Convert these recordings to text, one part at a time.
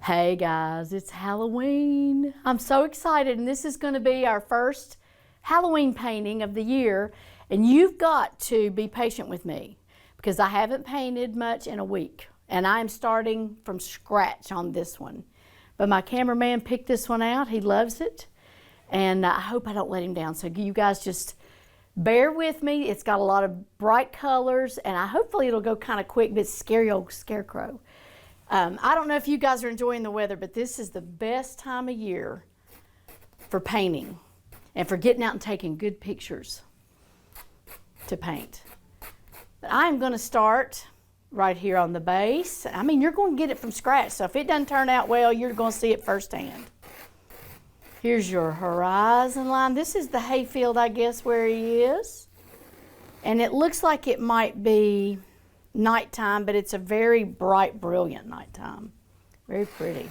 Hey guys, it's Halloween. I'm so excited, and this is going to be our first Halloween painting of the year, and you've got to be patient with me because I haven't painted much in a week, and I'm starting from scratch on this one. But my cameraman picked this one out. He loves it, and I hope I don't let him down. So you guys just bear with me. It's got a lot of bright colors, and hopefully it'll go kind of quick, but it's scary old Scarecrow. I don't know if you guys are enjoying the weather, but this is the best time of year for painting and for getting out and taking good pictures to paint. But I'm going to start right here on the base. I mean, you're going to get it from scratch, so if it doesn't turn out well, you're going to see it firsthand. Here's your horizon line. This is the hayfield, I guess, where he is. And it looks like it might be nighttime, but it's a very bright, brilliant nighttime. Very pretty.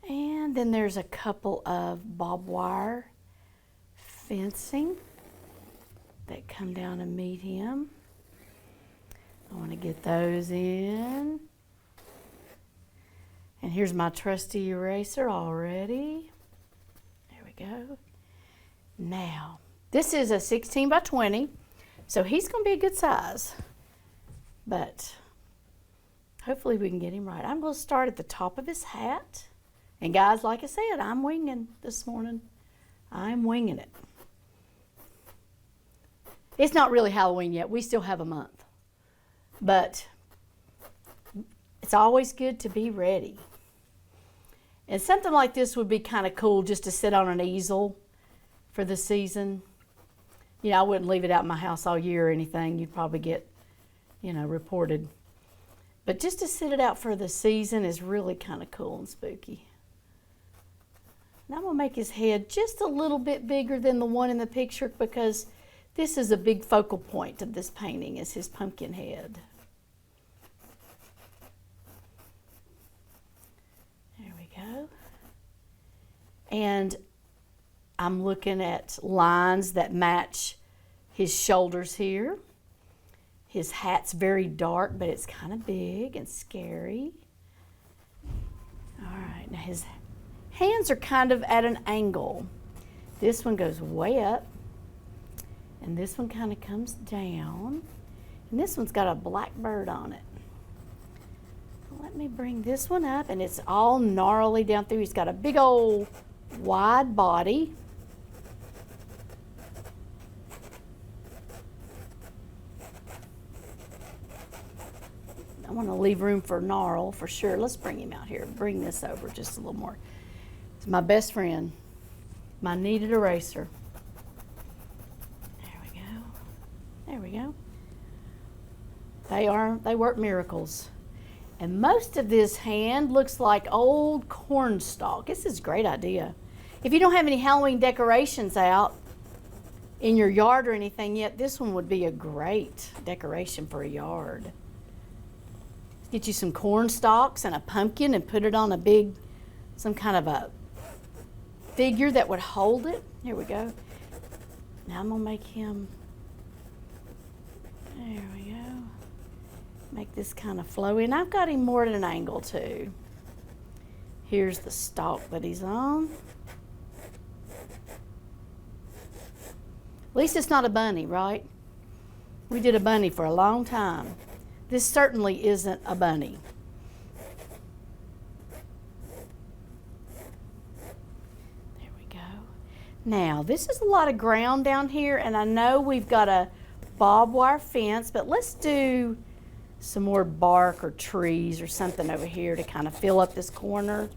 And then there's a couple of barbed wire fencing that come down to meet him. I want to get those in. And here's my trusty eraser already. There we go. Now, this is a 16 by 20, so he's going to be a good size. But hopefully we can get him right. I'm going to start at the top of his hat. And guys, like I said, I'm winging this morning. I'm winging it. It's not really Halloween yet. We still have a month. But it's always good to be ready. And something like this would be kind of cool just to sit on an easel for the season. You know, I wouldn't leave it out in my house all year or anything. You'd probably get, reported. But just to sit it out for the season is really kind of cool and spooky. Now I'm going to make his head just a little bit bigger than the one in the picture because this is a big focal point of this painting, is his pumpkin head. There we go. And I'm looking at lines that match his shoulders here. His hat's very dark, but it's kind of big and scary. All right, now his hands are kind of at an angle. This one goes way up, and this one kind of comes down, and this one's got a black bird on it. Let me bring this one up, and it's all gnarly down through. He's got a big old wide body. I want to leave room for gnarl for sure. Let's bring him out here. Bring this over just a little more. It's my best friend, my kneaded eraser. There we go. There we go. They work miracles. And most of this hand looks like old corn stalk. This is a great idea. If you don't have any Halloween decorations out in your yard or anything yet, this one would be a great decoration for a yard. Get you some corn stalks and a pumpkin and put it on some kind of a figure that would hold it. Here we go. Now I'm going to make him, there we go. Make this kind of flowy. And I've got him more at an angle too. Here's the stalk that he's on. At least it's not a bunny, right? We did a bunny for a long time. This certainly isn't a bunny. There we go. Now, this is a lot of ground down here, and I know we've got a barbed wire fence, but let's do some more bark or trees or something over here to kind of fill up this corner.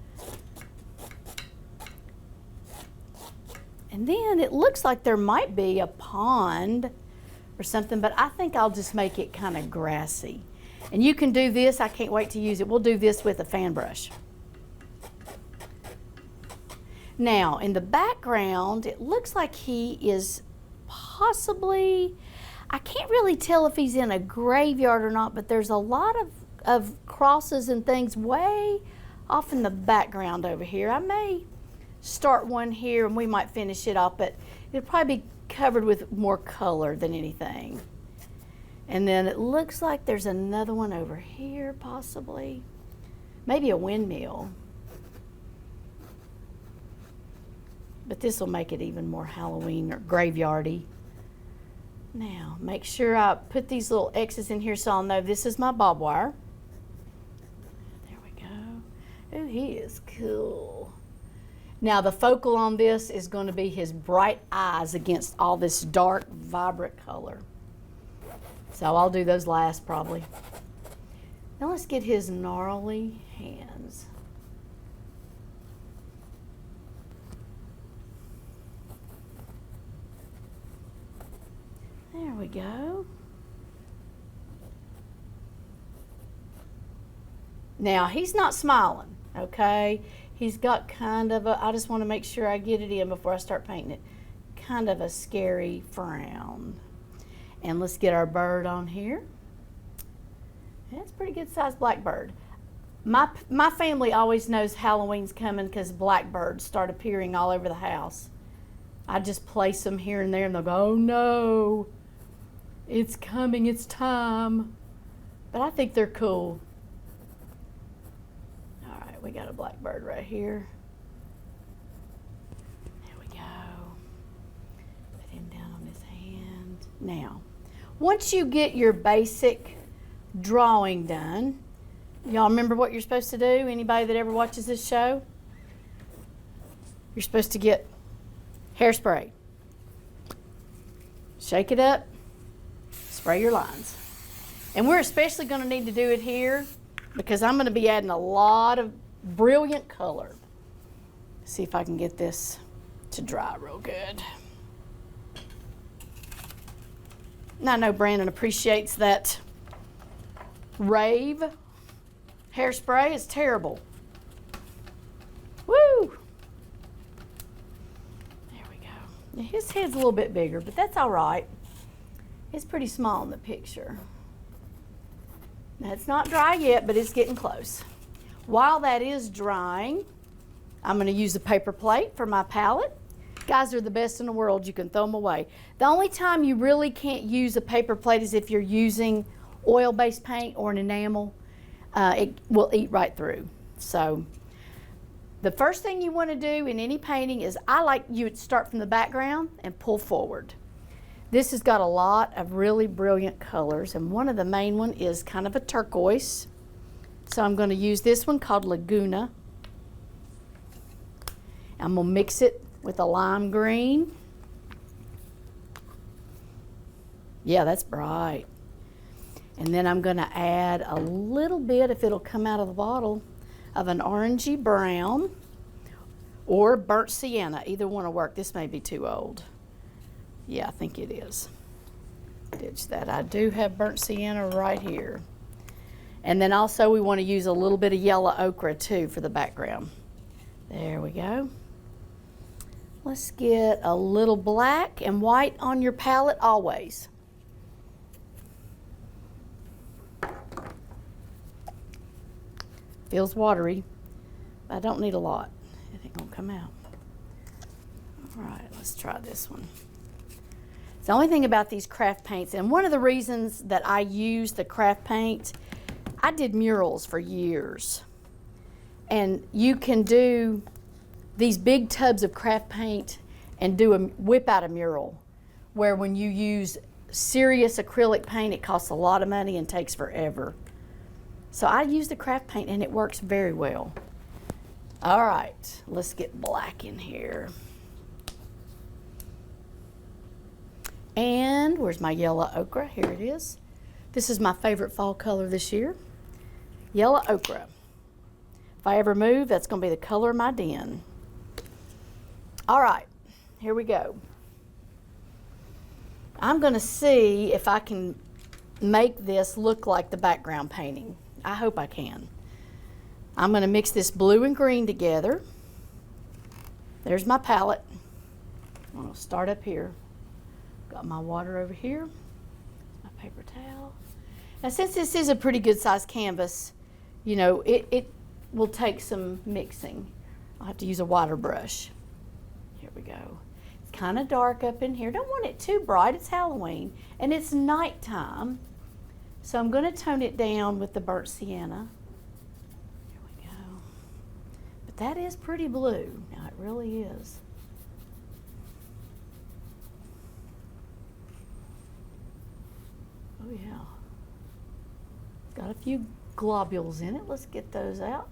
And then it looks like there might be a pond or something, but I think I'll just make it kind of grassy. And you can do this. I can't wait to use it. We'll do this with a fan brush. Now, in the background, it looks like he is possibly, I can't really tell if he's in a graveyard or not, but there's a lot of crosses and things way off in the background over here. I may start one here and we might finish it off, but it'll probably be covered with more color than anything. And then it looks like there's another one over here possibly. Maybe a windmill. But this will make it even more Halloween or graveyardy. Now, make sure I put these little X's in here so I'll know this is my barbed wire. There we go. Oh, he is cool. Now, the focal on this is going to be his bright eyes against all this dark, vibrant color. So I'll do those last probably. Now let's get his gnarly hands. There we go. Now he's not smiling, okay? He's got kind of a, I just want to make sure I get it in before I start painting it, kind of a scary frown. And let's get our bird on here. That's a pretty good sized blackbird. My family always knows Halloween's coming because blackbirds start appearing all over the house. I just place them here and there and they'll go, oh no, it's coming, it's time. But I think they're cool. All right, we got a blackbird right here. There we go. Put him down on his hand. Now, once you get your basic drawing done, y'all remember what you're supposed to do? Anybody that ever watches this show? You're supposed to get hairspray. Shake it up, spray your lines. And we're especially going to need to do it here because I'm going to be adding a lot of brilliant color. See if I can get this to dry real good. And I know Brandon appreciates that rave hairspray. It's terrible. Woo! There we go. Now his head's a little bit bigger, but that's all right. It's pretty small in the picture. Now it's not dry yet, but it's getting close. While that is drying, I'm going to use a paper plate for my palette. Guys are the best in the world. You can throw them away. The only time you really can't use a paper plate is if you're using oil-based paint or an enamel. It will eat right through. So the first thing you want to do in any painting is I like you to start from the background and pull forward. This has got a lot of really brilliant colors, and one of the main one is kind of a turquoise. So I'm going to use this one called Laguna. I'm going to mix it with a lime green. Yeah, that's bright. And then I'm going to add a little bit, if it'll come out of the bottle, of an orangey brown or burnt sienna. Either one will work. This may be too old. Yeah, I think it is. Ditch that. I do have burnt sienna right here. And then also we want to use a little bit of yellow ochre too for the background. There we go. Let's get a little black and white on your palette always. Feels watery, but I don't need a lot. It ain't gonna come out. All right, let's try this one. It's the only thing about these craft paints, and one of the reasons that I use the craft paint, I did murals for years. And you can do these big tubs of craft paint and whip out a mural, where when you use serious acrylic paint, it costs a lot of money and takes forever. So I use the craft paint and it works very well. All right, let's get black in here. And where's my yellow ochre? Here it is. This is my favorite fall color this year. Yellow ochre. If I ever move, that's going to be the color of my den. All right, here we go. I'm going to see if I can make this look like the background painting. I hope I can. I'm going to mix this blue and green together. There's my palette. I'm going to start up here. Got my water over here. My paper towel. Now, since this is a pretty good sized canvas, you know, it will take some mixing. I'll have to use a water brush. Here we go. It's kind of dark up in here. Don't want it too bright. It's Halloween and it's nighttime. So I'm going to tone it down with the burnt sienna. Here we that is pretty blue. Now it really is. Oh yeah. It's got a few globules in it. Let's get those out.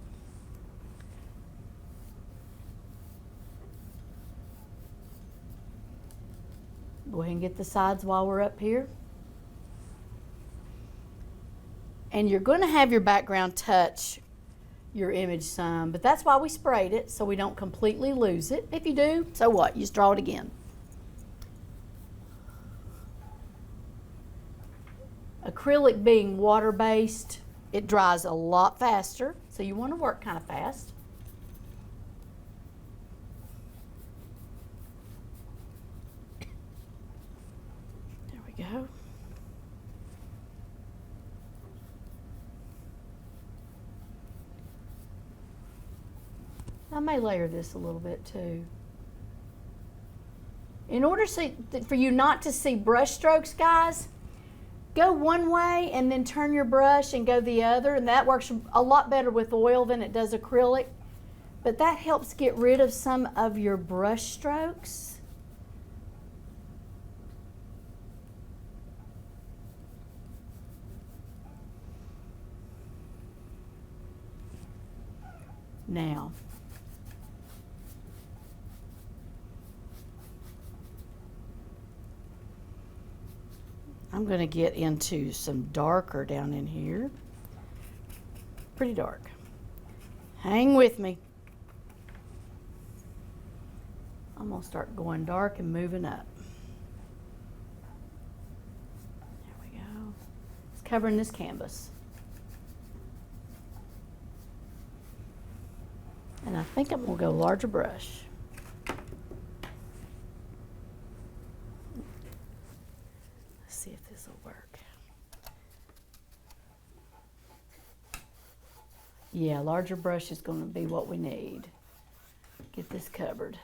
Go ahead and get the sides while we're up here. And you're going to have your background touch your image some, but that's why we sprayed it, so we don't completely lose it. If you do, so what? You just draw it again. Acrylic being water-based, it dries a lot faster, so you want to work kind of fast. There we go. I may layer this a little bit too. In order for you not to see brush strokes, guys, go one way and then turn your brush and go the other, and that works a lot better with oil than it does acrylic. But that helps get rid of some of your brush strokes. Now, I'm going to get into some darker down in here. Pretty dark. Hang with me. I'm going to start going dark and moving up. There we go. It's covering this canvas. And I think I'm going to go larger brush. Let's see if this will work. Yeah, larger brush is going to be what we need. Get this covered.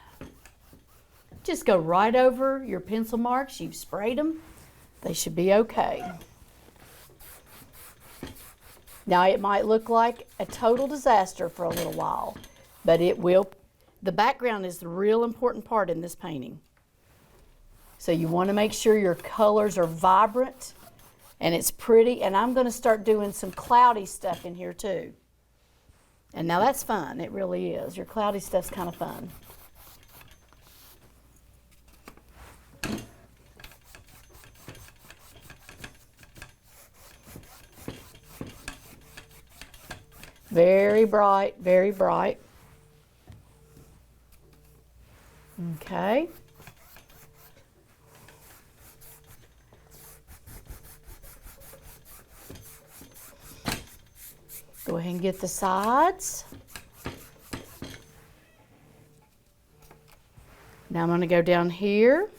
Just go right over your pencil marks. You've sprayed them. They should be okay. Now it might look like a total disaster for a little while, but it will. The background is the real important part in this painting. So you want to make sure your colors are vibrant and it's pretty. And I'm going to start doing some cloudy stuff in here too. And now that's fun. It really is. Your cloudy stuff's kind of fun. Very bright, very bright. Okay. Go ahead and get the sides. Now I'm going to go down here.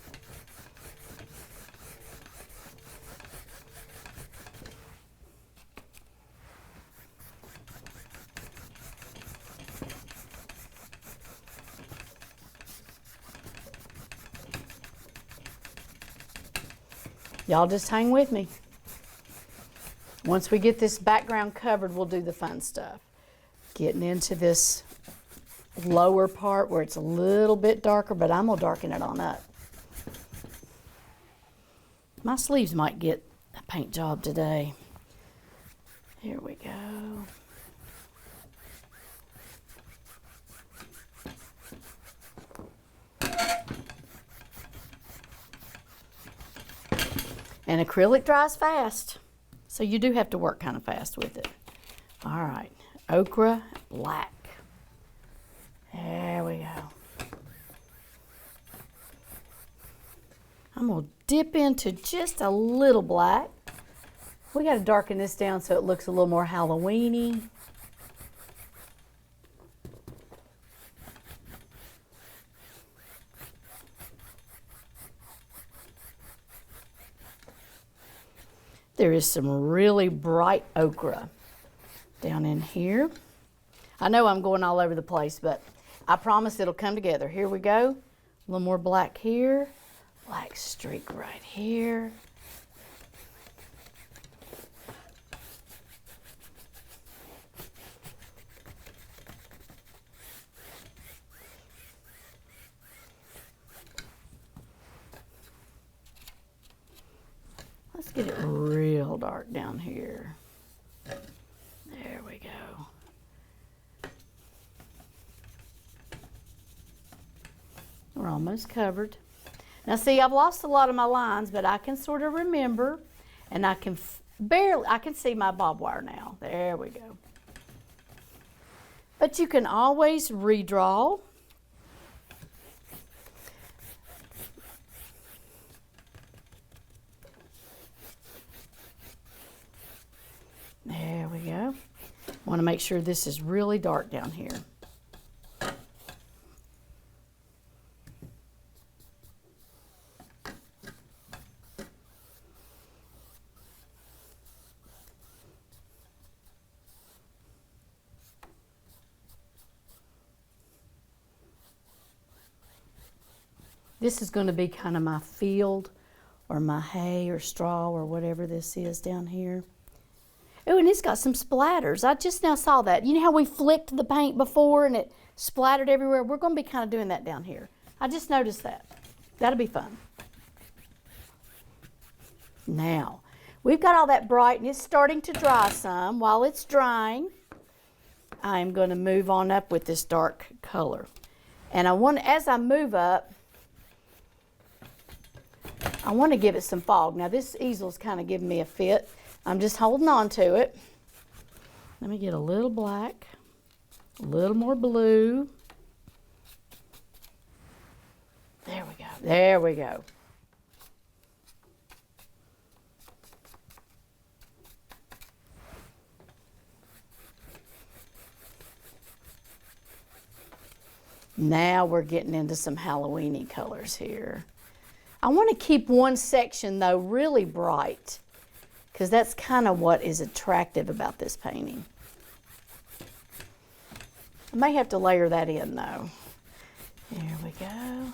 Y'all just hang with me. Once we get this background covered, we'll do the fun stuff. Getting into this lower part where it's a little bit darker, but I'm going to darken it on up. My sleeves might get a paint job today. Here we go. And acrylic dries fast, so you do have to work kind of fast with it. All right, ochre black. There we go. I'm gonna dip into just a little black. We gotta darken this down so it looks a little more Halloween-y. There is some really bright ochre down in here. I know I'm going all over the place, but I promise it'll come together. Here we go. A little more black here. Black streak right here. Get it real dark down here. There we go. We're almost covered. Now see, I've lost a lot of my lines, but I can sort of remember, and I can I can see my bob wire now. There we go. But you can always redraw. There we go. Want to make sure this is really dark down here. This is going to be kind of my field or my hay or straw or whatever this is down here. Oh, and it's got some splatters. I just now saw that. You know how we flicked the paint before and it splattered everywhere? We're going to be kind of doing that down here. I just noticed that. That'll be fun. Now, we've got all that bright and it's starting to dry some. While it's drying, I'm going to move on up with this dark color. And as I move up, I want to give it some fog. Now, this easel's kind of giving me a fit. I'm just holding on to it. Let me get a little black, a little more blue. There we go. There we go. Now we're getting into some Halloween-y colors here. I want to keep one section, though, really bright, because that's kind of what is attractive about this painting. I may have to layer that in, though. There we go.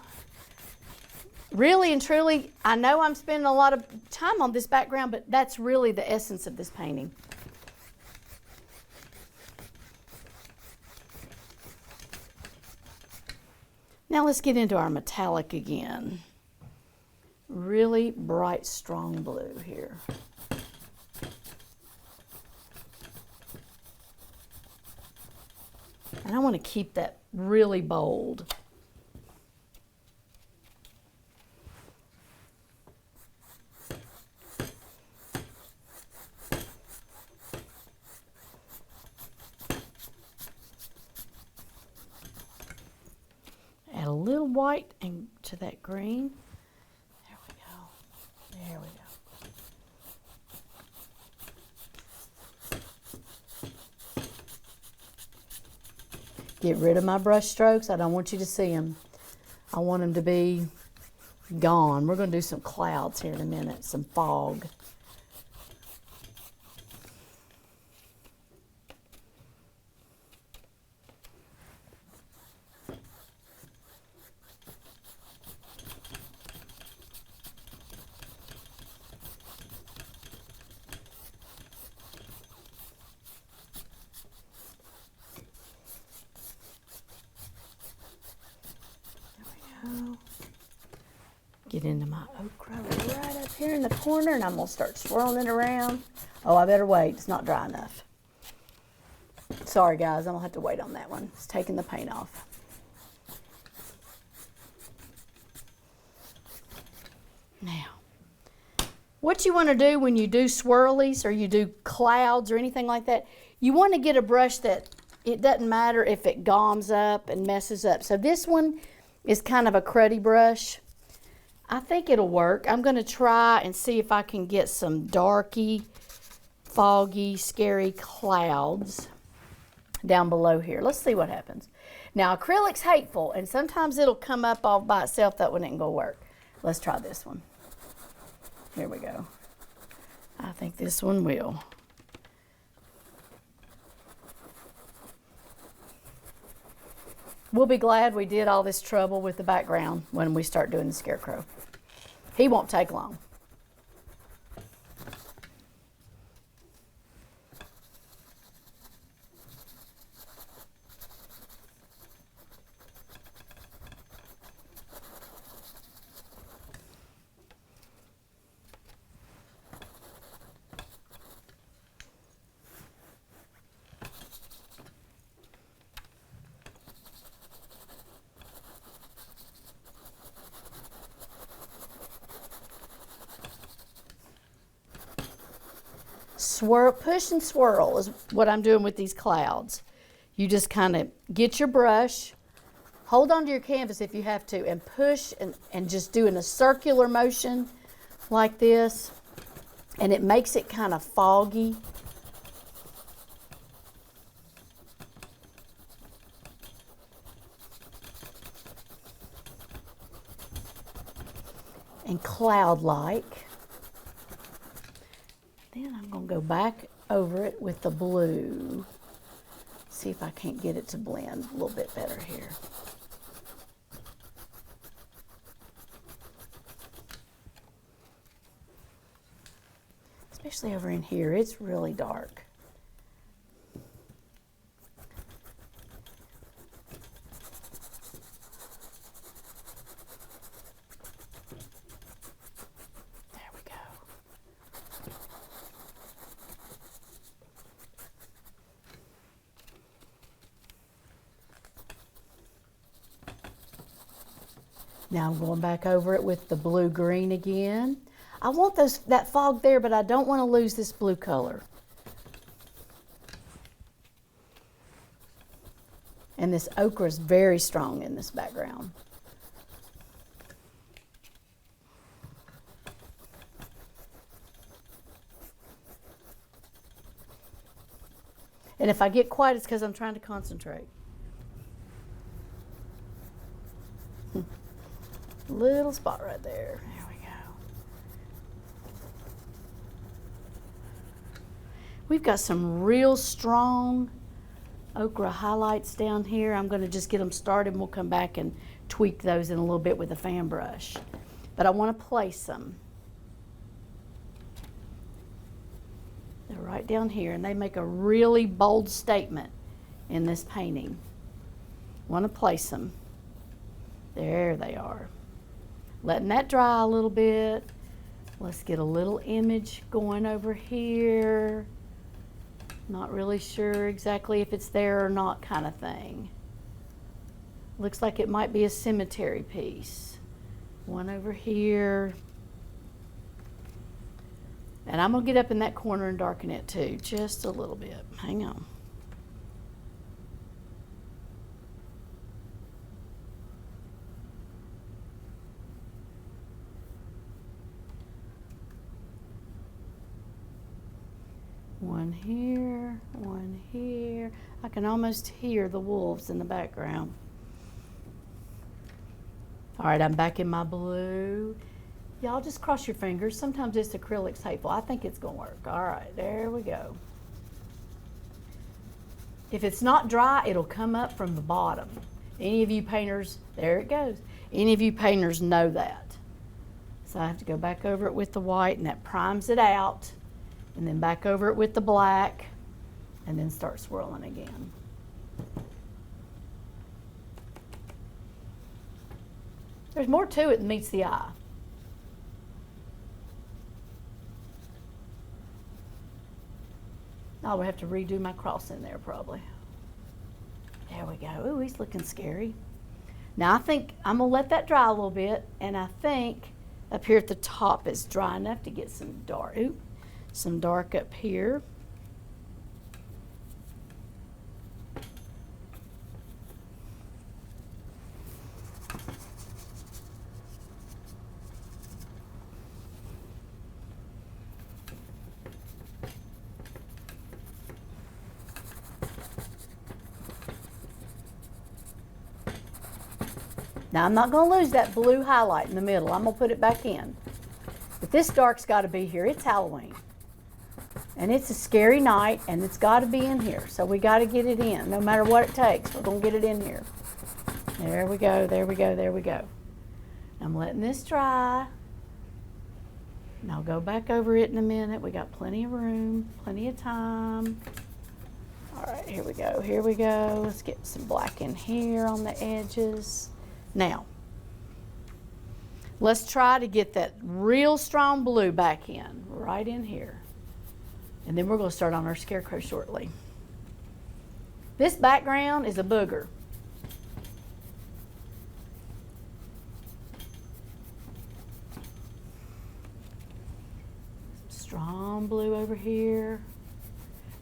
Really and truly, I know I'm spending a lot of time on this background, but that's really the essence of this painting. Now let's get into our metallic again. Really bright, strong blue here. And I want to keep that really bold. Add a little white and to that green. There we go. There we go. Get rid of my brush strokes. I don't want you to see them. I want them to be gone. We're going to do some clouds here in a minute, some fog. Get into my okra right up here in the corner, and I'm going to start swirling it around. Oh, I better wait. It's not dry enough. Sorry, guys. I'm going to have to wait on that one. It's taking the paint off. Now, what you want to do when you do swirlies or you do clouds or anything like that, you want to get a brush that it doesn't matter if it gums up and messes up. So this one is kind of a cruddy brush. I think it'll work. I'm going to try and see if I can get some darky, foggy, scary clouds down below here. Let's see what happens. Now, acrylic's hateful, and sometimes it'll come up all by itself. That one ain't going to work. Let's try this one. Here we go. I think this one will. We'll be glad we did all this trouble with the background when we start doing the Scarecrow. He won't take long. swirl, push and swirl is what I'm doing with these clouds. You just kind of get your brush, hold onto your canvas if you have to, and push and just doing a circular motion like this, and it makes it kind of foggy. And cloud-like. Then I'm going to go back over it with the blue. See if I can't get it to blend a little bit better here. Especially over in here, it's really dark. There we go. Now I'm going back over it with the blue-green again. I want that fog there, but I don't want to lose this blue color. And this ochre is very strong in this background. And if I get quiet, it's because I'm trying to concentrate. Little spot right there. There we go. We've got some real strong ochre highlights down here. I'm going to just get them started and we'll come back and tweak those in a little bit with a fan brush. But I want to place them. They're right down here and they make a really bold statement in this painting. Want to place them. There they are. Letting that dry a little bit. Let's get a little image going over here. Not really sure exactly if it's there or not kind of thing. Looks like it might be a cemetery piece. One over here. And I'm going to get up in that corner and darken it too, just a little bit. Hang on. One here, one here. I can almost hear the wolves in the background. All right, I'm back in my blue. Y'all just cross your fingers. Sometimes this acrylic's hateful. I think it's gonna work. All right, there we go. If it's not dry, it'll come up from the bottom. Any of you painters, there it goes. Any of you painters know that. So I have to go back over it with the white and that primes it out. And then back over it with the black, and then start swirling again. There's more to it than meets the eye. I would have to redo my cross in there probably. There we go. Ooh, he's looking scary. Now I think I'm gonna let that dry a little bit, and I think up here at the top is dry enough to get some dark. Ooh. Some dark up here. Now I'm not going to lose that blue highlight in the middle. I'm going to put it back in. But this dark's got to be here. It's Halloween. And it's a scary night, and it's got to be in here. So we got to get it in. No matter what it takes, we're going to get it in here. There we go, there we go, there we go. I'm letting this dry. And I'll go back over it in a minute. We got plenty of room, plenty of time. All right, here we go, here we go. Let's get some black in here on the edges. Now, let's try to get that real strong blue back in, right in here. And then we're going to start on our scarecrow shortly. This background is a booger. strong blue over here.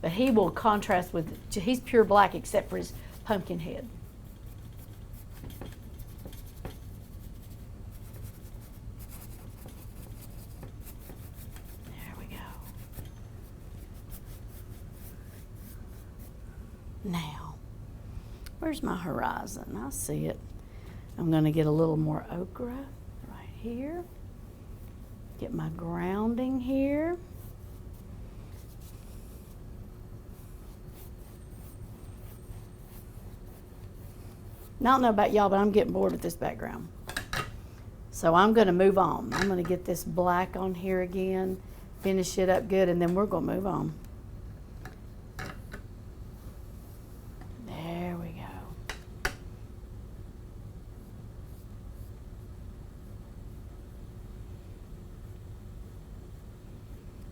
But he will contrast with, he's pure black except for his pumpkin head. There we go. Now, where's my horizon? I see it. I'm going to get a little more ochre right here. Get my grounding here. I don't know about y'all, but I'm getting bored with this background. So I'm going to move on. I'm going to get this black on here again, finish it up good, and then we're going to move on. There we go.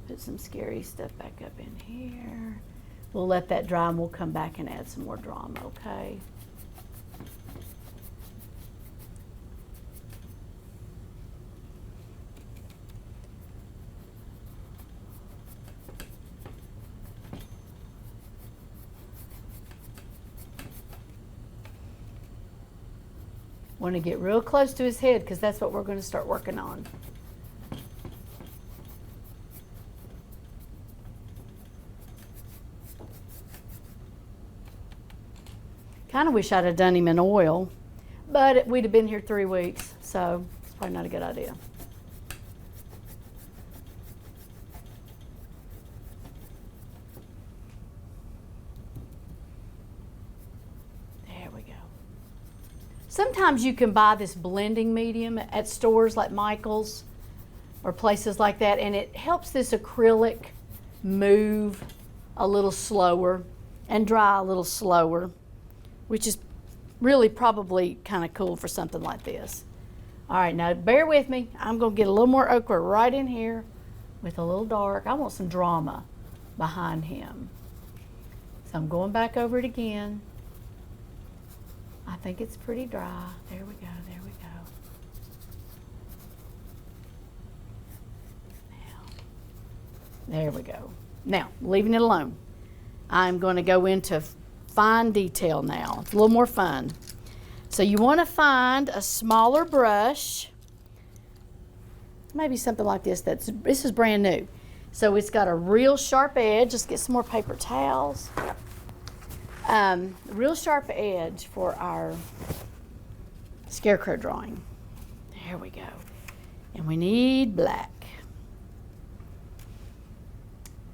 Put some scary stuff back up in here. We'll let that dry and we'll come back and add some more drama, okay? Want to get real close to his head because that's what we're going to start working on. Kind of wish I'd have done him in oil, but we'd have been here 3 weeks, so it's probably not a good idea. There we go. Sometimes you can buy this blending medium at stores like Michael's or places like that, and it helps this acrylic move a little slower and dry a little slower, which is really probably kind of cool for something like this. All right, now bear with me. I'm going to get a little more ochre right in here with a little dark. I want some drama behind him. So I'm going back over it again. I think it's pretty dry. There we go, there we go. Now, there we go. Now, leaving it alone. I'm going to go into fine detail now. It's a little more fun. So you want to find a smaller brush, maybe something like this. This is brand new. So it's got a real sharp edge. Just get some more paper towels. Real sharp edge for our scarecrow drawing. There we go. And we need black.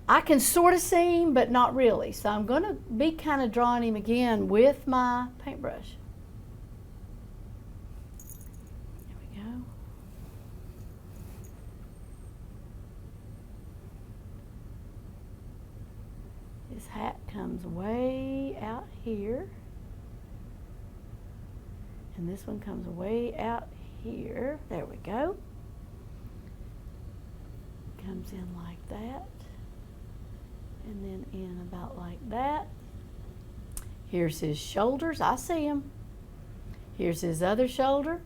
I can sort of see him, but not really. So I'm going to be kind of drawing him again with my paintbrush. There we go. His hat comes way out here. And this one comes way out here. There we go. Comes in like that. And then in about like that. Here's his shoulders. I see him. Here's his other shoulder.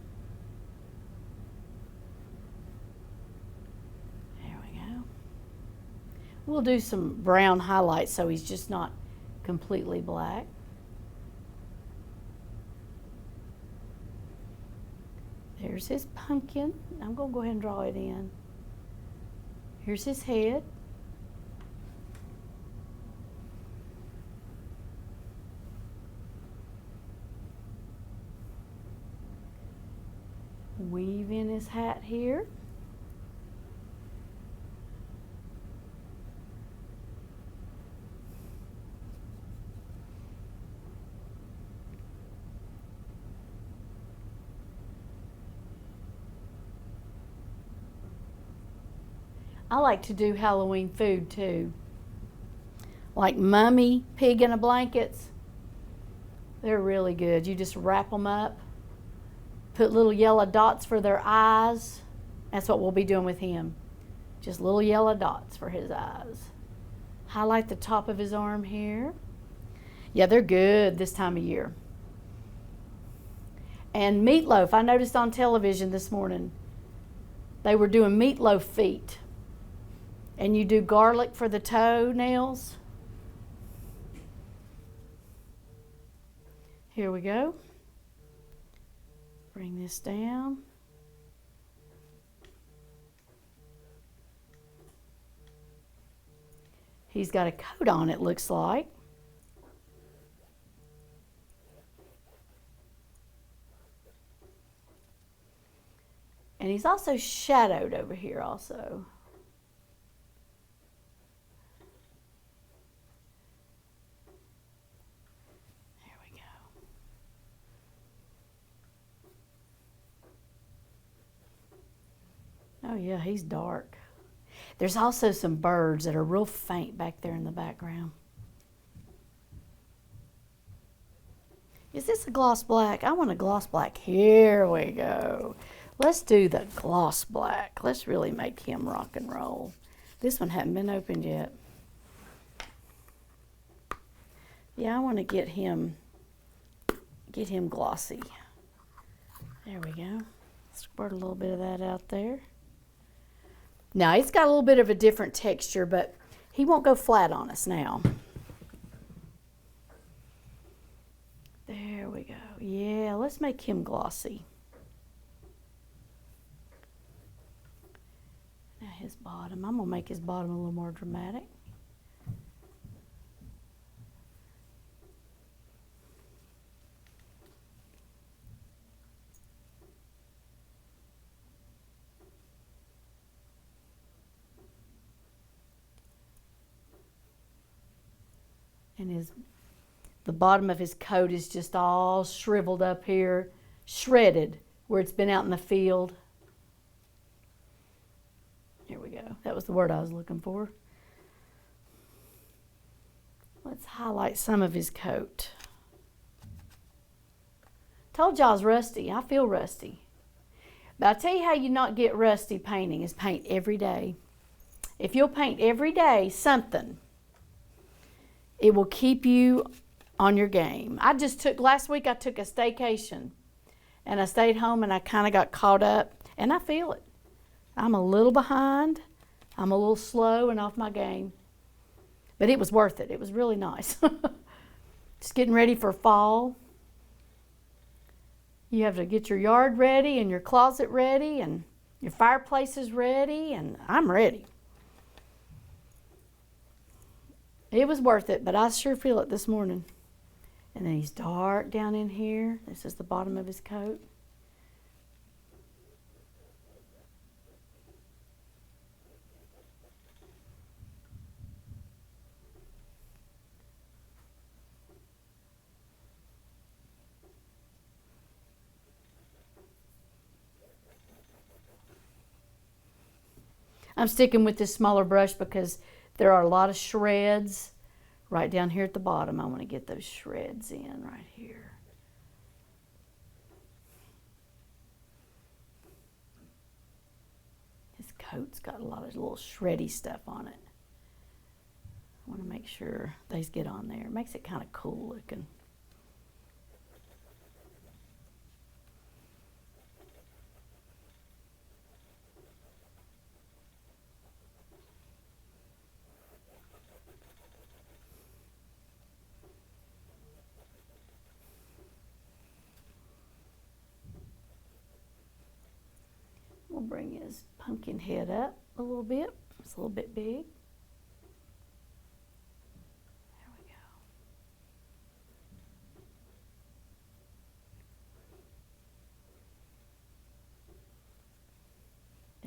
There we go. We'll do some brown highlights so he's just not completely black. There's his pumpkin. I'm going to go ahead and draw it in. Here's his head. Weave in his hat here. I like to do Halloween food too. Like mummy pig in a blankets. They're really good. You just wrap them up. Put little yellow dots for their eyes. That's what we'll be doing with him. Just little yellow dots for his eyes. Highlight the top of his arm here. Yeah, they're good this time of year. And meatloaf, I noticed on television this morning, they were doing meatloaf feet. And you do garlic for the toenails. Here we go. Bring this down. He's got a coat on, it looks like. And he's also shadowed over here also. There we go. Oh yeah, he's dark. There's also some birds that are real faint back there in the background. Is this a gloss black? I want a gloss black. Here we go. Let's do the gloss black. Let's really make him rock and roll. This one hadn't been opened yet. Yeah, I want to get him glossy. There we go. Squirt a little bit of that out there. Now, it's got a little bit of a different texture, but he won't go flat on us now. There we go. Yeah, let's make him glossy. Now his bottom, I'm gonna make his bottom a little more dramatic. And the bottom of his coat is just all shriveled up here, shredded, where it's been out in the field. Here we go. That was the word I was looking for. Let's highlight some of his coat. Told y'all I was rusty. I feel rusty. But I'll tell you how you not get rusty painting is paint every day. If you'll paint every day something, it will keep you on your game. Last week I took a staycation and I stayed home and I kind of got caught up and I feel it. I'm a little behind. I'm a little slow and off my game. But it was worth it. It was really nice. Just getting ready for fall. You have to get your yard ready and your closet ready and your fireplace is ready, and I'm ready. It was worth it, but I sure feel it this morning. And then he's dark down in here. This is the bottom of his coat. I'm sticking with this smaller brush because there are a lot of shreds right down here at the bottom. I want to get those shreds in right here. His coat's got a lot of little shreddy stuff on it. I want to make sure these get on there. It makes it kind of cool looking. We'll bring his pumpkin head up a little bit. It's a little bit big. There we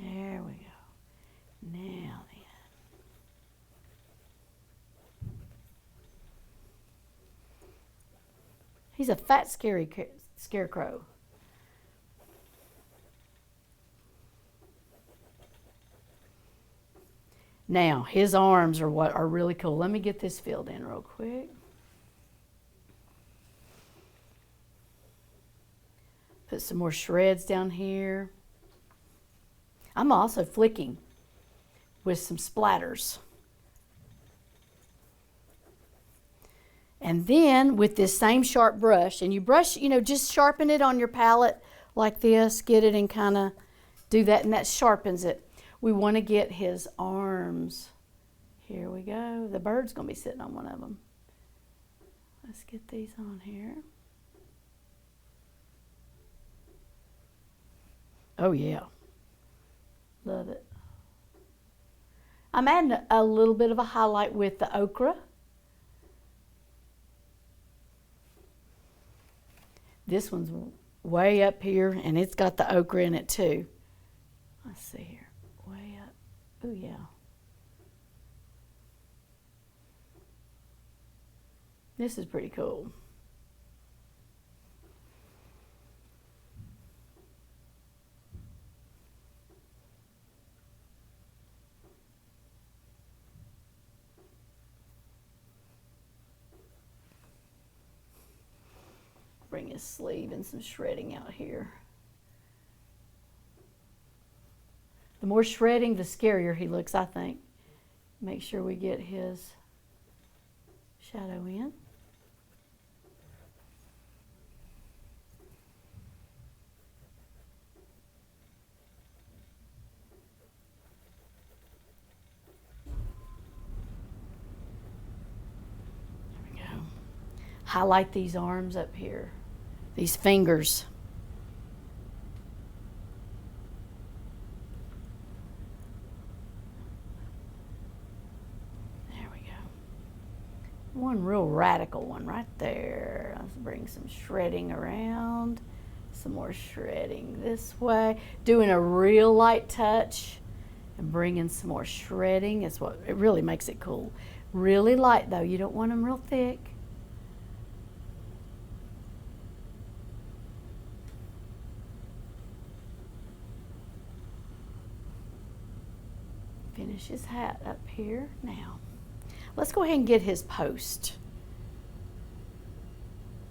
go. There we go. Now then. He's a fat, scary scarecrow. Now, his arms are what are really cool. Let me get this filled in real quick. Put some more shreds down here. I'm also flicking with some splatters. And then with this same sharp brush, and you brush, just sharpen it on your palette like this, get it and kind of do that, and that sharpens it. We want to get his arms. Here we go. The bird's going to be sitting on one of them. Let's get these on here. Oh yeah. Love it. I'm adding a little bit of a highlight with the ochre. This one's way up here, and it's got the ochre in it too. Let's see here. Way up. Oh yeah. This is pretty cool. Bring his sleeve and some shredding out here. The more shredding, the scarier he looks, I think. Make sure we get his shadow in. There we go. Highlight these arms up here. These fingers. There we go. One real radical one right there. Let's bring some shredding around. Some more shredding this way. Doing a real light touch and bringing some more shredding. It's what it really makes it cool. Really light though. You don't want them real thick. Finish his hat up here. Now, let's go ahead and get his post.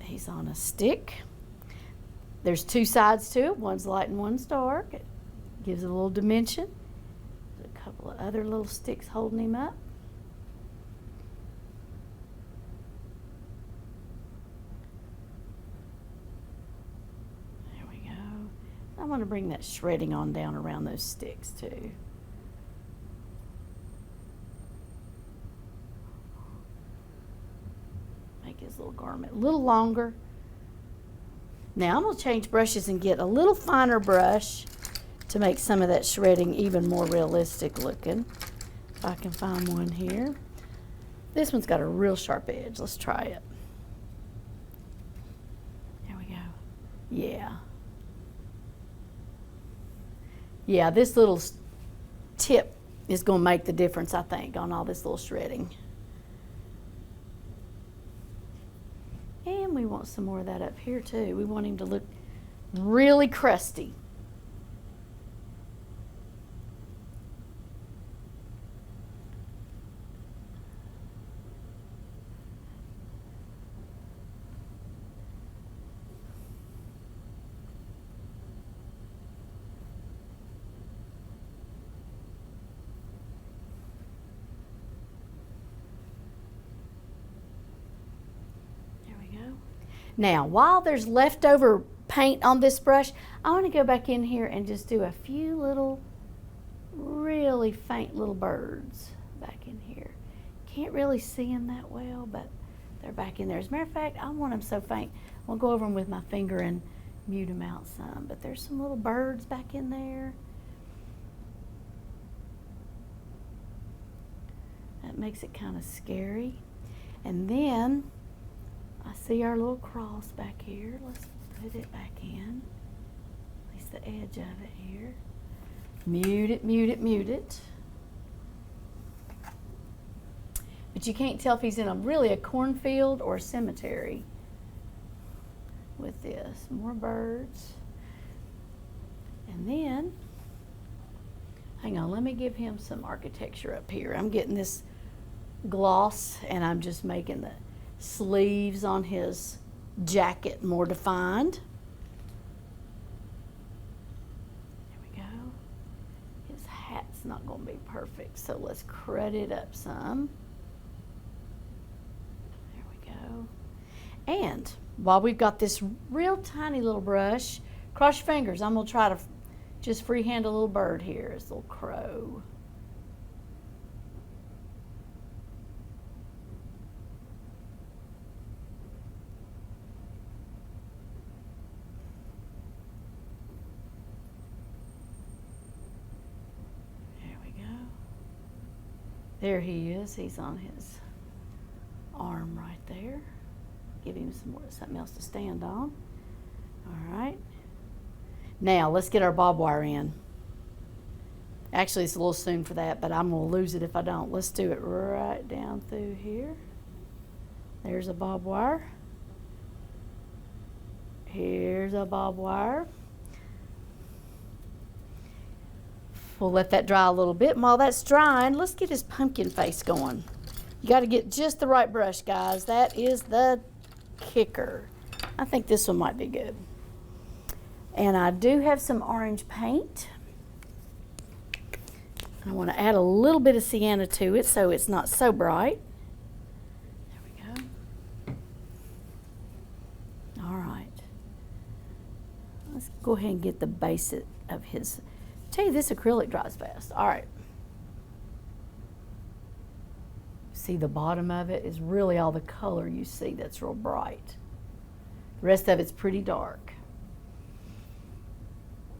He's on a stick. There's two sides to it. One's light and one's dark. It gives it a little dimension. There's a couple of other little sticks holding him up. There we go. I want to bring that shredding on down around those sticks too. His little garment a little longer. Now I'm going to change brushes and get a little finer brush to make some of that shredding even more realistic looking. If I can find one here. This one's got a real sharp edge. Let's try it. There we go. Yeah. Yeah, this little tip is going to make the difference, I think, on all this little shredding. And we want some more of that up here too. We want him to look really crusty. Now, while there's leftover paint on this brush, I want to go back in here and just do a few little, really faint little birds back in here. Can't really see them that well, but they're back in there. As a matter of fact, I want them so faint, I'll go over them with my finger and mute them out some. But there's some little birds back in there. That makes it kind of scary. And then I see our little cross back here. Let's put it back in. At least the edge of it here. Mute it, mute it, mute it. But you can't tell if he's in a cornfield or a cemetery with this. More birds. And then, hang on, let me give him some architecture up here. I'm getting this gloss and I'm just making the sleeves on his jacket more defined. There we go. His hat's not going to be perfect, so let's crud it up some. There we go. And while we've got this real tiny little brush, cross your fingers. I'm going to try to Just freehand a little bird here, this little crow. There we go. There he is. He's on his arm right there. Give him something else to stand on. All right. Now let's get our barbed wire in. Actually, it's a little soon for that, but I'm going to lose it if I don't. Let's do it right down through here. There's a barbed wire. Here's a barbed wire. We'll let that dry a little bit. And while that's drying, let's get his pumpkin face going. You got to get just the right brush, guys. That is the kicker. I think this one might be good. And I do have some orange paint. I want to add a little bit of sienna to it so it's not so bright. There we go. All right. Let's go ahead and get the base of his. Tell you, this acrylic dries fast. All right. See, the bottom of it is really all the color you see that's real bright. The rest of it's pretty dark.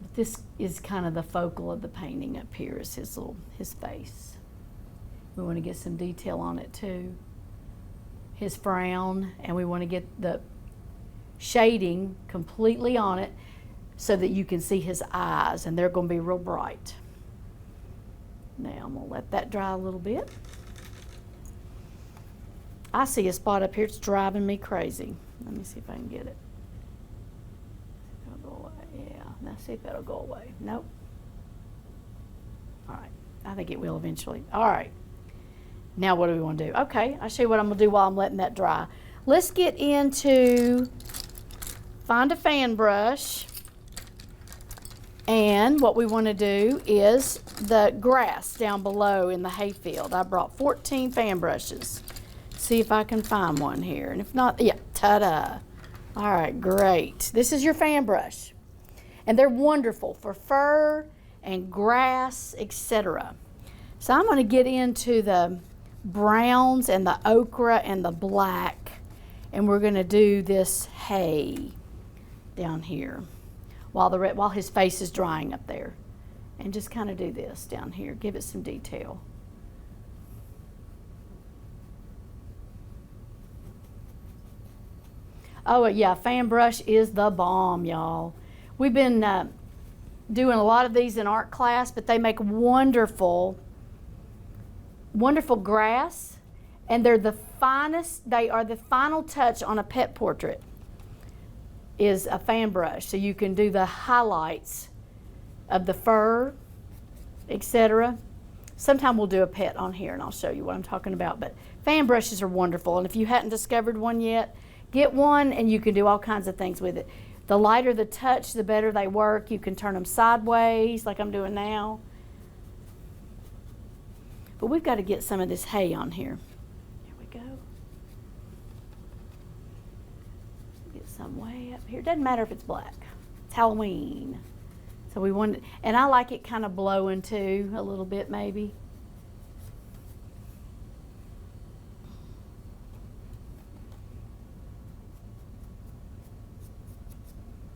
But this is kind of the focal of the painting up here, is his face. We want to get some detail on it too. His frown, and we want to get the shading completely on it so that you can see his eyes, and they're going to be real bright. Now I'm going to let that dry a little bit. I see a spot up here, it's driving me crazy. Let me see if I can get it. It'll go away. Yeah, let's see if that'll go away. Nope. All right, I think it will eventually. All right, now what do we want to do? Okay, I'll show you what I'm gonna do while I'm letting that dry. Let's get into, find a fan brush, and what we want to do is the grass down below in the hayfield. I brought 14 fan brushes. See if I can find one here, and if not, yeah, ta-da. All right, great. This is your fan brush, and they're wonderful for fur and grass, etc. So I'm going to get into the browns and the ochre and the black, and we're going to do this hay down here while his face is drying up there, and just kind of do this down here, give it some detail. Oh, yeah, fan brush is the bomb, y'all. We've been doing a lot of these in art class, but they make wonderful, wonderful grass, and they're the finest, they are the final touch on a pet portrait, is a fan brush. So you can do the highlights of the fur, etc. Sometime we'll do a pet on here, and I'll show you what I'm talking about. But fan brushes are wonderful, and if you hadn't discovered one yet, get one, and you can do all kinds of things with it. The lighter the touch, the better they work. You can turn them sideways like I'm doing now. But we've got to get some of this hay on here. Here we go. Get some way up here. Doesn't matter if it's black. It's Halloween. So we want, and I like it kind of blowing too, a little bit maybe.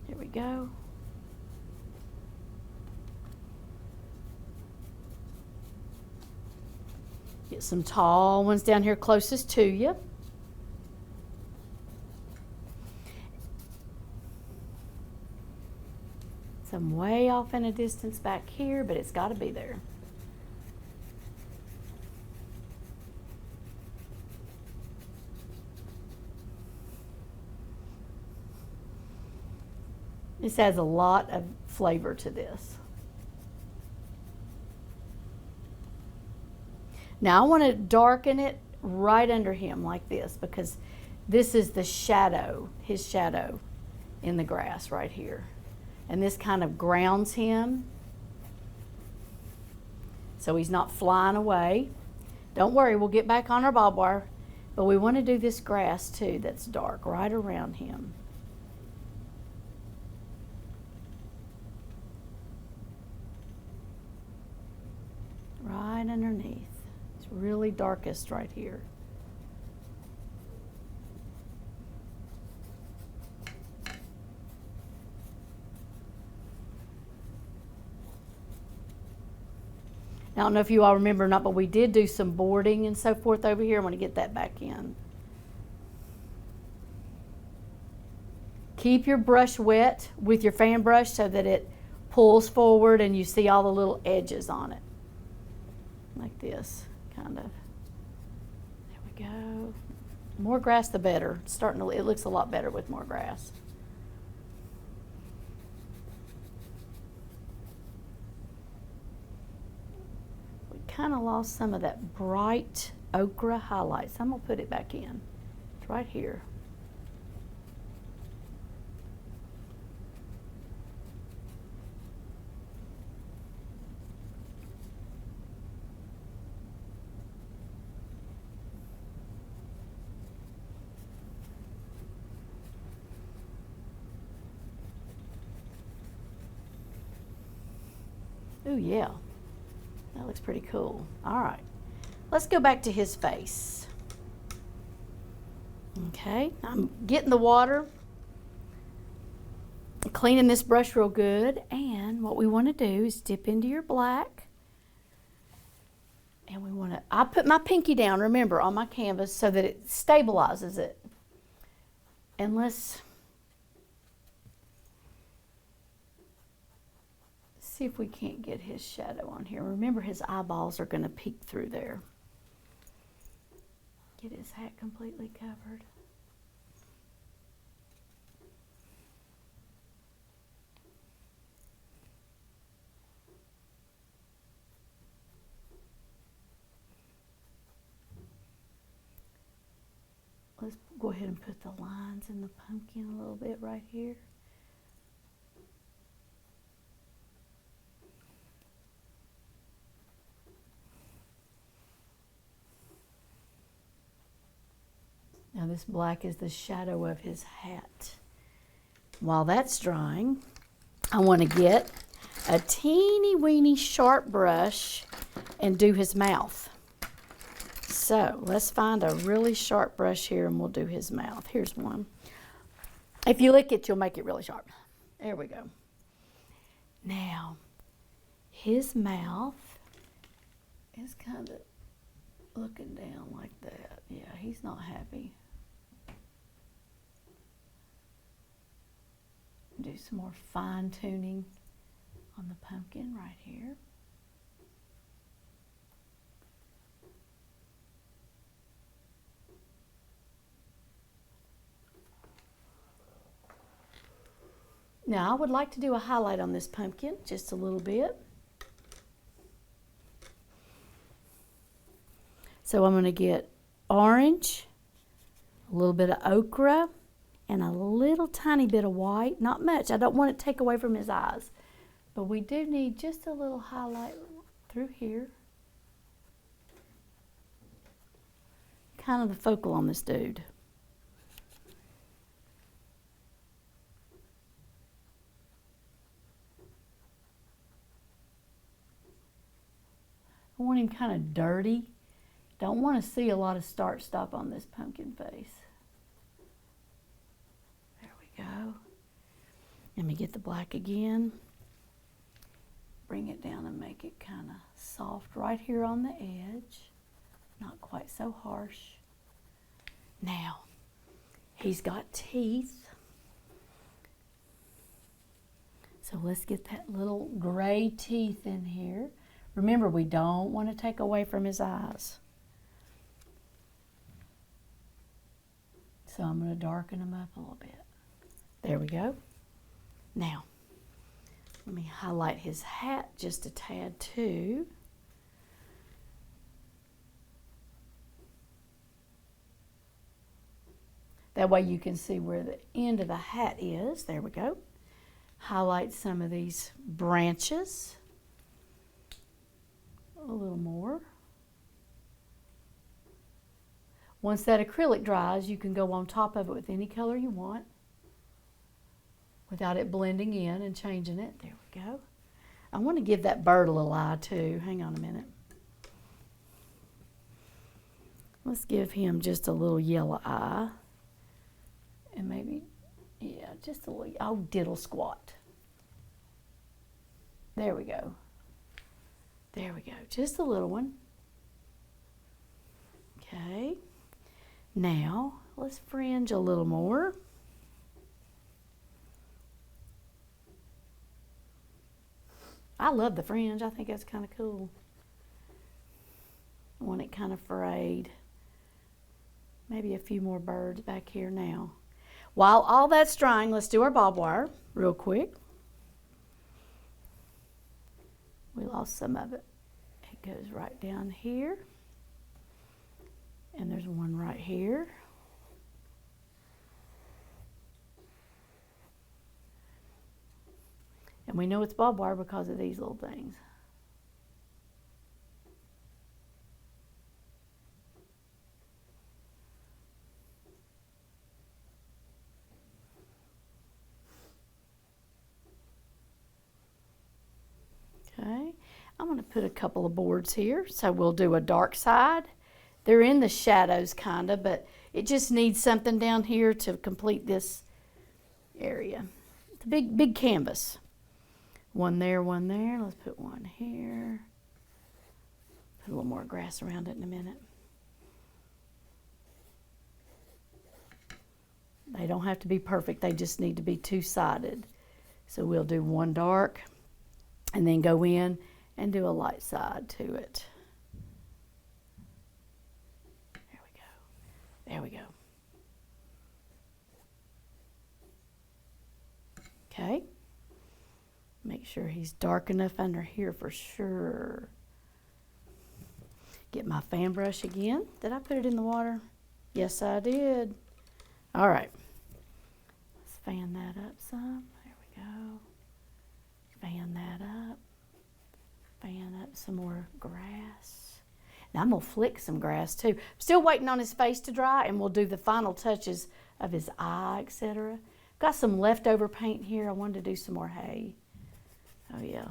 There we go. Get some tall ones down here closest to you. Some way off in a distance back here, but it's got to be there. This adds a lot of flavor to this. Now I want to darken it right under him like this, because this is the shadow, his shadow in the grass right here. And this kind of grounds him so he's not flying away. Don't worry, we'll get back on our barbed wire, but we want to do this grass too that's dark right around him. right underneath. It's really darkest right here. I don't know if you all remember or not, but we did do some boarding and so forth over here. I want to get that back in. Keep your brush wet with your fan brush so that it pulls forward and you see all the little edges on it. Like this, kind of. There we go. More grass the better. It looks a lot better with more grass. Kind of lost some of that bright ochre highlight, so I'm going to put it back in. It's right here. Ooh, yeah. That looks pretty cool. All right, let's go back to his face. Okay, I'm getting the water, cleaning this brush real good, and what we want to do is dip into your black, and I put my pinky down, remember, on my canvas so that it stabilizes it. And let's see if we can't get his shadow on here. Remember, his eyeballs are going to peek through there. Get his hat completely covered. Let's go ahead and put the lines in the pumpkin a little bit right here. Now this black is the shadow of his hat. While that's drying, I want to get a teeny weeny sharp brush and do his mouth. So let's find a really sharp brush here and we'll do his mouth. Here's one. If you lick it, you'll make it really sharp. There we go. Now, his mouth is kind of looking down like that. Yeah, he's not happy. Do some more fine tuning on the pumpkin right here. Now I would like to do a highlight on this pumpkin, just a little bit. So I'm going to get orange, a little bit of ochre, and a little tiny bit of white. Not much. I don't want it to take away from his eyes. But we do need just a little highlight through here. Kind of the focal on this dude. I want him kind of dirty. Don't want to see a lot of start-stop on this pumpkin face. There we go. Let me get the black again. Bring it down and make it kind of soft right here on the edge. Not quite so harsh. Now, he's got teeth. So let's get that little gray teeth in here. Remember, we don't want to take away from his eyes. So I'm going to darken them up a little bit. There we go. Now, let me highlight his hat just a tad too. That way you can see where the end of the hat is. There we go. Highlight some of these branches. A little more. Once that acrylic dries, you can go on top of it with any color you want without it blending in and changing it. There we go. I want to give that bird a little eye too. Hang on a minute. Let's give him just a little yellow eye. And maybe, yeah, just a little, oh, diddle squat. There we go. There we go, just a little one. Okay, now let's fringe a little more. I love the fringe, I think that's kind of cool. I want it kind of frayed. Maybe a few more birds back here now. While all that's drying, let's do our barbed wire real quick. We lost some of it. It goes right down here. And there's one right here. And we know it's barbed wire because of these little things. Okay, I'm going to put a couple of boards here. So we'll do a dark side. They're in the shadows kind of, but it just needs something down here to complete this area. It's a big canvas. One there, one there. Let's put one here. Put a little more grass around it in a minute. They don't have to be perfect. They just need to be two-sided. So we'll do one dark and then go in and do a light side to it. There we go. There we go. Okay. Make sure he's dark enough under here for sure. Get my fan brush again. Did I put it in the water? Yes, I did. All right. Let's fan that up some. There we go. Fan that up. Fan up some more grass. Now I'm going to flick some grass too. Still waiting on his face to dry, and we'll do the final touches of his eye, etc. Got some leftover paint here. I wanted to do some more hay. Oh yeah.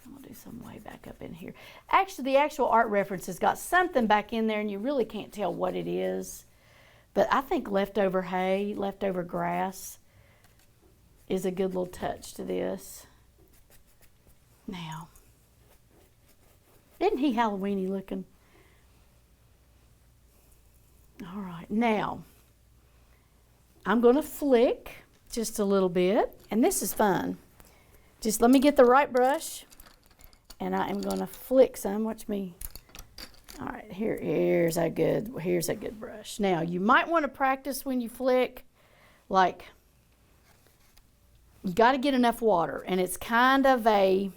I'm going to do some way back up in here. Actually, the actual art reference has got something back in there, and you really can't tell what it is. But I think leftover hay, leftover grass is a good little touch to this. Now, isn't he Halloweeny looking? All right, now I'm going to flick just a little bit, and this is fun. Just let me get the right brush, and I am going to flick some. Watch me. All right, here's a good brush. Now, you might want to practice when you flick, like, you got to get enough water, and it's kind of a,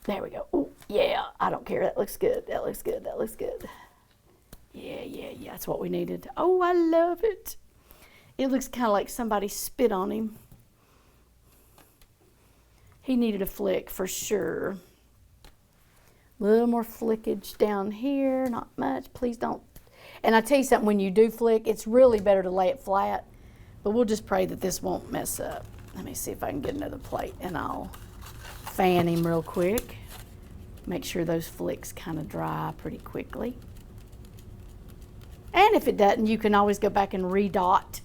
there we go. Ooh, yeah, I don't care. That looks good. That looks good. That looks good. Yeah, that's what we needed. Oh, I love it. It looks kind of like somebody spit on him. He needed a flick for sure. A little more flickage down here, not much. Please don't. And I tell you something, when you do flick, it's really better to lay it flat. But we'll just pray that this won't mess up. Let me see if I can get another plate, and I'll fan him real quick. Make sure those flicks kind of dry pretty quickly. And if it doesn't, you can always go back and redot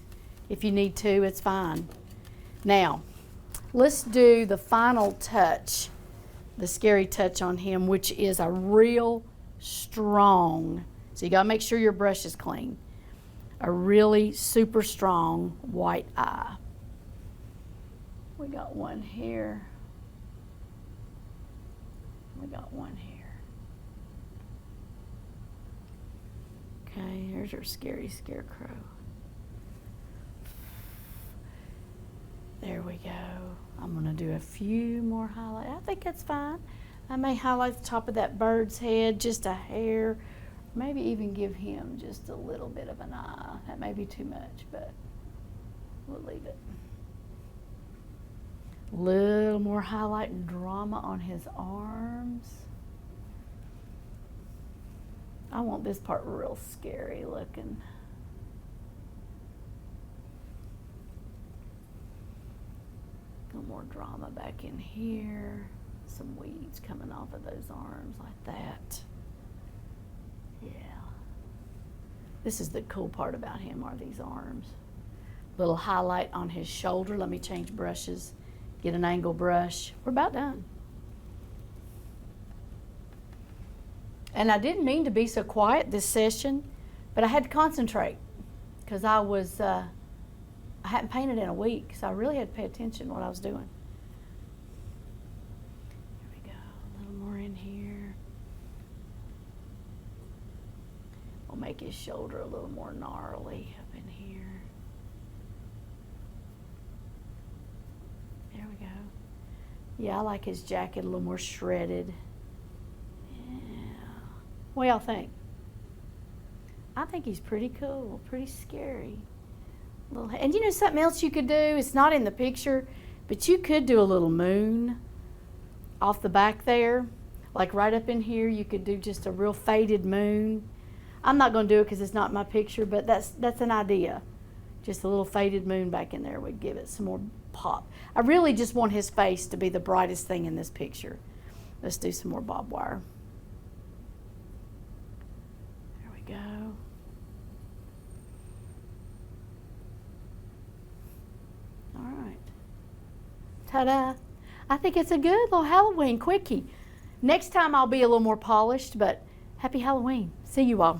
if you need to. It's fine. Now, let's do the final touch, the scary touch on him, which is a real strong, so you got to make sure your brush is clean, a really super strong white eye. We got one here. We got one here. Okay, here's our scary scarecrow. There we go. I'm going to do a few more highlights. I think that's fine. I may highlight the top of that bird's head just a hair. Maybe even give him just a little bit of an eye. That may be too much, but we'll leave it. A little more highlight and drama on his arms. I want this part real scary looking. A little more drama back in here. Some weeds coming off of those arms like that. Yeah. This is the cool part about him, are these arms. Little highlight on his shoulder. Let me change brushes. Get an angle brush. We're about done. And I didn't mean to be so quiet this session, but I had to concentrate because I hadn't painted in a week, so I really had to pay attention to what I was doing. Here we go, a little more in here. We'll make his shoulder a little more gnarly up in here. There we go. Yeah, I like his jacket a little more shredded. What do y'all think? I think he's pretty cool, pretty scary. And you know something else you could do? It's not in the picture, but you could do a little moon off the back there. Like right up in here, you could do just a real faded moon. I'm not going to do it because it's not my picture, but that's an idea. Just a little faded moon back in there would give it some more pop. I really just want his face to be the brightest thing in this picture. Let's do some more barbed wire. Go. All right. Ta-da. I think it's a good little Halloween quickie. Next time I'll be a little more polished, but happy Halloween. See you all.